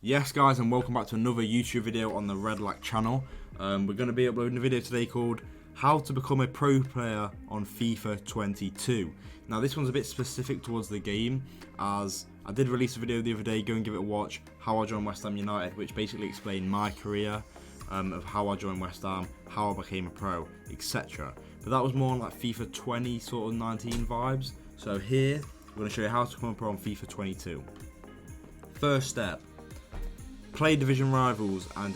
Yes guys, and welcome back to another YouTube video on the Red Lac channel. We're going to be uploading a video today called How to Become a Pro Player on FIFA 22. Now this one's a bit specific towards the game, as I did release a video the other day, go and give it a watch, how I joined West Ham United, which basically explained my career, of how I joined West Ham, how I became a pro, etc. But that was more on like FIFA 20 sort of 19 vibes. So here, we're going to show you how to become a pro on FIFA 22. First step. Play division rivals and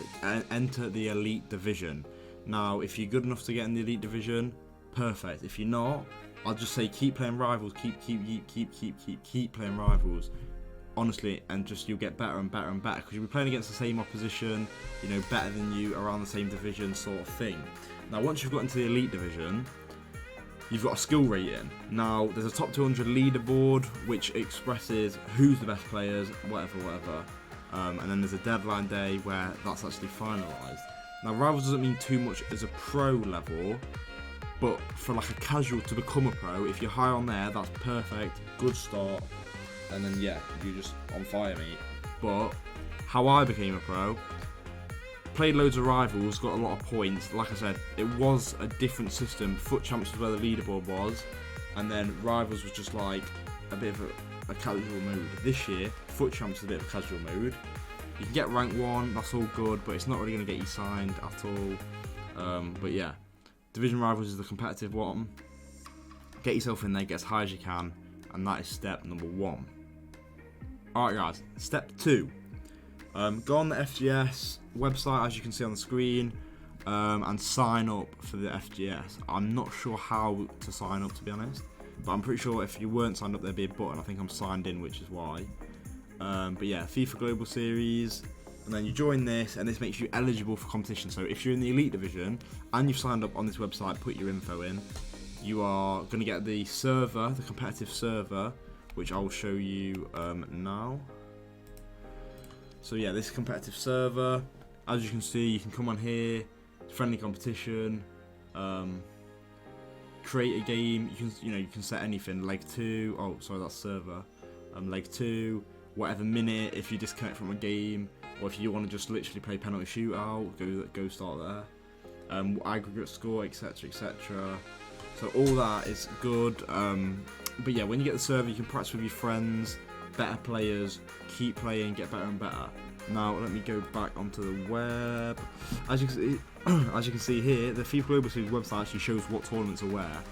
enter the elite division. Now, if you're good enough to get in the elite division, perfect. If you're not, I'll just say keep playing rivals, keep playing rivals. Honestly, and just you'll get better and better and better because you'll be playing against the same opposition, you know, better than you, around the same division sort of thing. Now, once you've got into the elite division, you've got a skill rating. Now, there's a top 200 leaderboard which expresses who's the best players, whatever. And then there's a deadline day where that's actually finalised. Now, rivals doesn't mean too much as a pro level, but for like a casual to become a pro, if you're high on there, that's perfect, good start, and then yeah, you're just on fire, mate. But how I became a pro, played loads of rivals, got a lot of points. Like I said, it was a different system. Foot Champs was where the leaderboard was, and then rivals was just like a bit of a casual mode. This year, Foot Champs is a bit of a casual mode. You can get rank 1, that's all good, but it's not really going to get you signed at all. But yeah, Division Rivals is the competitive one. Get yourself in there, get as high as you can, and that is step number 1. Alright guys, step 2. Go on the FGS website, as you can see on the screen, and sign up for the FGS. I'm not sure how to sign up, to be honest, but I'm pretty sure if you weren't signed up, there'd be a button. I think I'm signed in, which is why. But yeah, FIFA Global Series, and then you join this, and this makes you eligible for competition. So if you're in the Elite Division and you've signed up on this website, put your info in, you are going to get the server, the competitive server, which I'll show you now. So yeah, this competitive server, as you can see, you can come on here, friendly competition, create a game. You can set anything, leg 2. Oh, sorry, that's server. Leg 2. Whatever minute, if you disconnect from a game, or if you want to just literally play penalty shootout, go start there. Aggregate score, etc. So all that is good. But yeah, when you get the server, you can practice with your friends, better players, keep playing, get better and better. Now let me go back onto the web. As you can see here, the FIFA Global Series website actually shows what tournaments are where.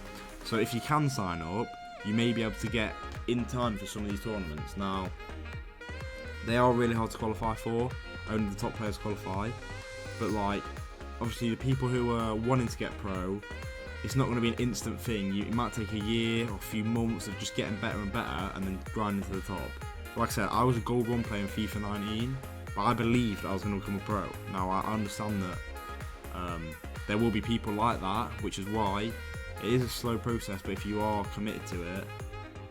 So if you can sign up, you may be able to get in time for some of these tournaments. Now, they are really hard to qualify for. Only the top players qualify. But like, obviously the people who are wanting to get pro, it's not going to be an instant thing. It might take a year or a few months of just getting better and better and then grinding to the top. Like I said, I was a gold 1 player in FIFA 19, but I believed I was going to become a pro. Now I understand that there will be people like that, which is why it is a slow process, but if you are committed to it,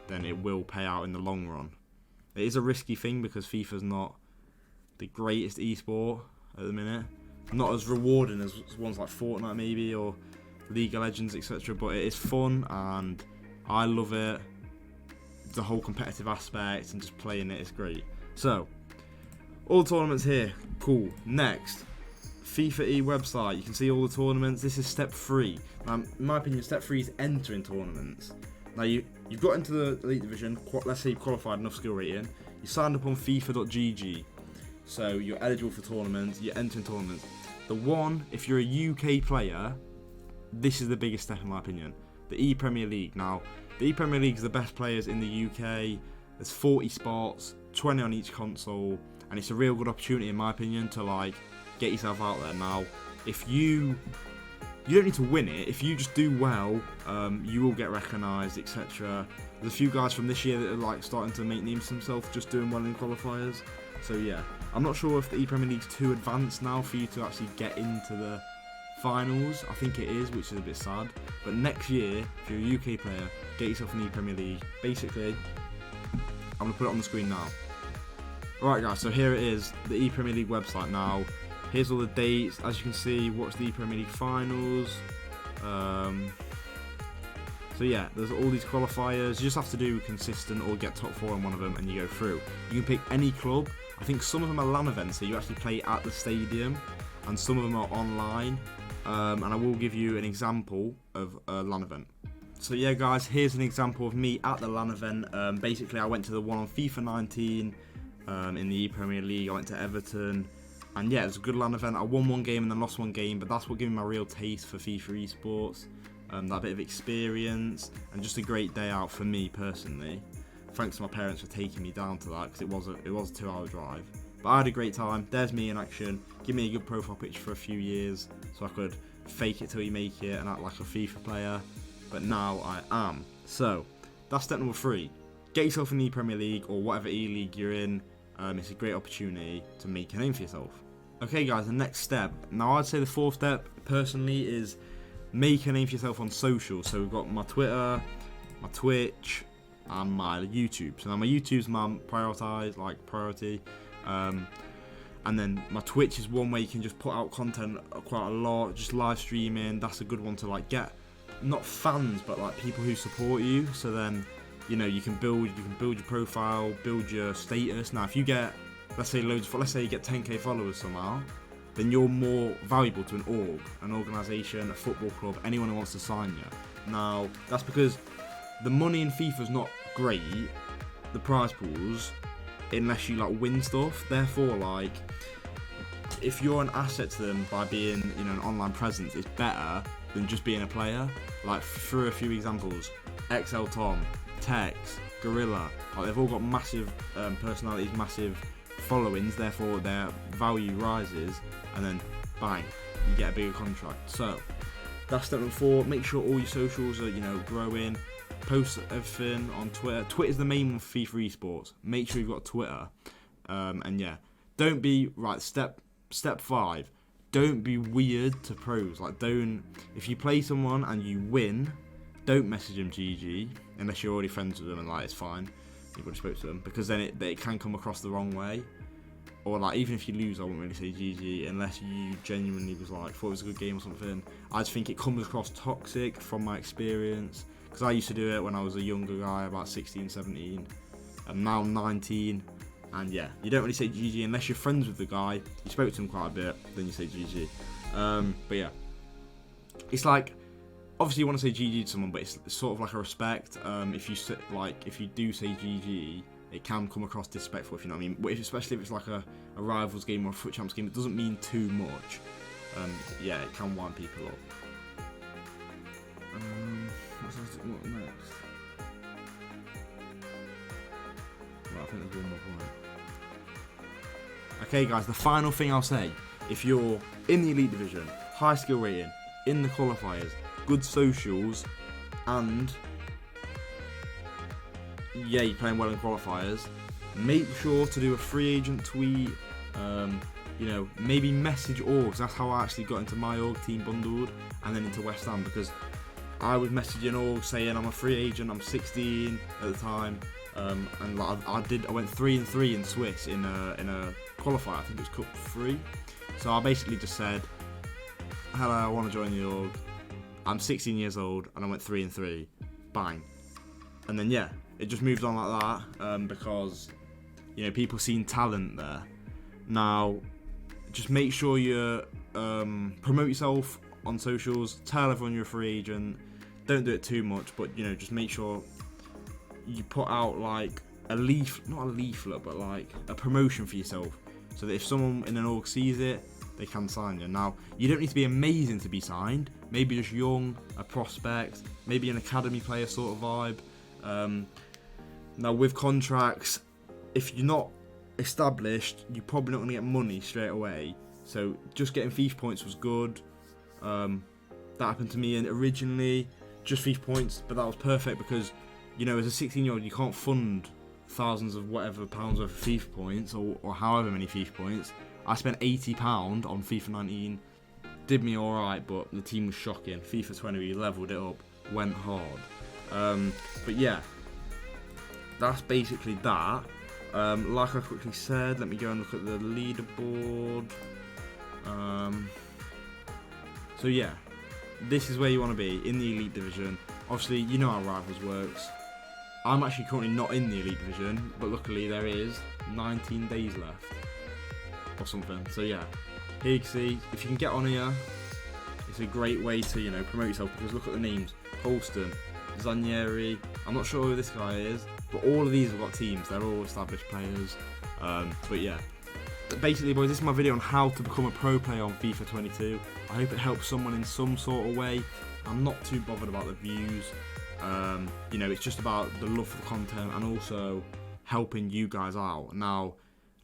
then it will pay out in the long run. It is a risky thing because FIFA's not the greatest esport at the minute. Not as rewarding as ones like Fortnite maybe, or League of Legends, etc. But it is fun and I love it. The whole competitive aspect and just playing it is great. So, all the tournaments here, cool. Next, FIFA E website, you can see all the tournaments. This is step 3. In my opinion, step 3 is entering tournaments. Now you've got into the Elite Division, let's say you've qualified enough skill rating, you signed up on FIFA.gg, so you're eligible for tournaments, you're entering tournaments. The one, if you're a UK player, this is the biggest step in my opinion, the E-Premier League. Now, the E-Premier League is the best players in the UK, there's 40 spots, 20 on each console, and it's a real good opportunity in my opinion to like get yourself out there. Now, if you don't need to win it, if you just do well, you will get recognised, etc. There's a few guys from this year that are like starting to make names for themselves just doing well in qualifiers. So yeah, I'm not sure if the E-Premier League's too advanced now for you to actually get into the finals. I think it is, which is a bit sad. But next year, if you're a UK player, get yourself in the E-Premier League. Basically, I'm going to put it on the screen now. Alright guys, so here it is, the E-Premier League website now. Here's all the dates. As you can see, watch the Premier League finals. So yeah, there's all these qualifiers. You just have to do consistent or get top 4 on one of them and you go through. You can pick any club. I think some of them are LAN events, so you actually play at the stadium, and some of them are online. And I will give you an example of a LAN event. So yeah, guys, here's an example of me at the LAN event. Basically, I went to the one on FIFA 19 in the Premier League. I went to Everton, and yeah, it was a good LAN event. I won one game and then lost one game, but that's what gave me my real taste for FIFA esports. That bit of experience, and just a great day out for me personally. Thanks to my parents for taking me down to that, because it was a 2-hour drive. But I had a great time. There's me in action. Give me a good profile picture for a few years, so I could fake it till you make it and act like a FIFA player. But now I am. So that's step number 3. Get yourself in the Premier League or whatever E-League you're in. It's a great opportunity to make a name for yourself. Okay, guys, the next step. Now I'd say the 4th step personally is make a name for yourself on social. So we've got my Twitter, my Twitch, and my YouTube. So now my YouTube's my priority. And then my Twitch is one way you can just put out content quite a lot, just live streaming. That's a good one to like get, not fans, but like people who support you. So then, you know, you can build your profile, build your status. Now if you get, let's say you get 10k followers somehow, then you're more valuable to an organisation, a football club, anyone who wants to sign you. Now that's because the money in FIFA is not great, the prize pools, unless you like win stuff. Therefore, like, if you're an asset to them by being, you know, an online presence, it's better than just being a player. Like, through a few examples, XL Tom, Tex, Gorilla, like, they've all got massive personalities, massive followings. Therefore, their value rises, and then bang, you get a bigger contract. So that's step number 4. Make sure all your socials are, you know, growing. Post everything on Twitter. Twitter's the main one for FIFA esports. Make sure you've got Twitter. And yeah, don't be Step 5. Don't be weird to pros. Like, if you play someone and you win, don't message them GG unless you're already friends with them and like it's fine. You've already spoke to them, because then it can come across the wrong way. Or like, even if you lose, I wouldn't really say GG unless you genuinely was like thought it was a good game or something. I just think it comes across toxic from my experience. Because I used to do it when I was a younger guy, about 16, 17. And now I'm 19. And yeah, you don't really say GG unless you're friends with the guy. You spoke to him quite a bit, then you say GG. But yeah, it's like, obviously you want to say GG to someone, but it's sort of like a respect. If you do say GG, it can come across disrespectful, if you know what I mean. But especially if it's like a rivals game or a foot champs game, it doesn't mean too much. Yeah, it can wind people up. What next? Well, I think there's one more point. Okay, guys, the final thing I'll say: if you're in the Elite Division, high skill rating, in the qualifiers, good socials, and yeah, you're playing well in qualifiers, make sure to do a free agent tweet. You know, maybe message orgs. That's how I actually got into my org, Team Bundled, and then into West Ham, because I was messaging orgs saying I'm a free agent. I'm 16 at the time, and like I went 3-3 in Swiss in a qualifier. I think it was Cup 3. So I basically just said, "Hello, I want to join the org. I'm 16 years old," and I went 3-3. Bang, and then yeah, it just moved on like that, because you know, people seen talent there. Now, just make sure you promote yourself on socials. Tell everyone you're a free agent. Don't do it too much, but you know, just make sure you put out like not a leaflet, but like a promotion for yourself, so that if someone in an org sees it, they can sign you. Now, you don't need to be amazing to be signed. Maybe just young, a prospect, maybe an academy player sort of vibe. Now, with contracts, if you're not established, you're probably not going to get money straight away. So just getting FIFA points was good. That happened to me originally, just FIFA points, but that was perfect because, you know, as a 16-year-old, you can't fund thousands of whatever pounds worth of FIFA points, or however many FIFA points. I spent £80 on FIFA 19, did me alright, but the team was shocking. FIFA 20, we leveled it up, went hard. But yeah, that's basically that. Like I quickly said, let me go and look at the leaderboard. So yeah, this is where you want to be, in the Elite Division. Obviously, you know how Rivals works. I'm actually currently not in the Elite Division, but luckily there is 19 days left or something. So yeah, here you can see, if you can get on here, it's a great way to, you know, promote yourself, because look at the names: Holston, Zanieri, I'm not sure who this guy is, but all of these have got teams. They're all established players. But yeah, basically, boys, this is my video on how to become a pro player on FIFA 22. I hope it helps someone in some sort of way. I'm not too bothered about the views. You know, it's just about the love for the content and also helping you guys out. Now,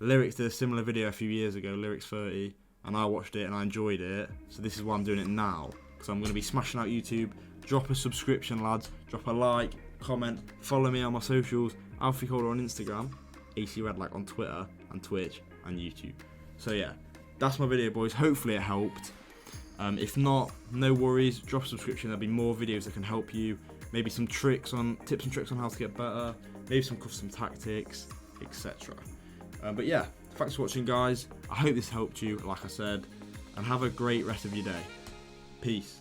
Lyrics did a similar video a few years ago, Lyrics 30, and I watched it and I enjoyed it. So this is why I'm doing it now, because I'm going to be smashing out YouTube. Drop a subscription, lads. Drop a like, comment, follow me on my socials. Alfie Calder on Instagram, AC Redlack on Twitter and Twitch and YouTube. So yeah, that's my video, boys. Hopefully it helped. If not, no worries. Drop a subscription. There'll be more videos that can help you. Maybe some tips and tricks on how to get better. Maybe some custom tactics, etc. But yeah, thanks for watching, guys. I hope this helped you, like I said, and have a great rest of your day. Peace.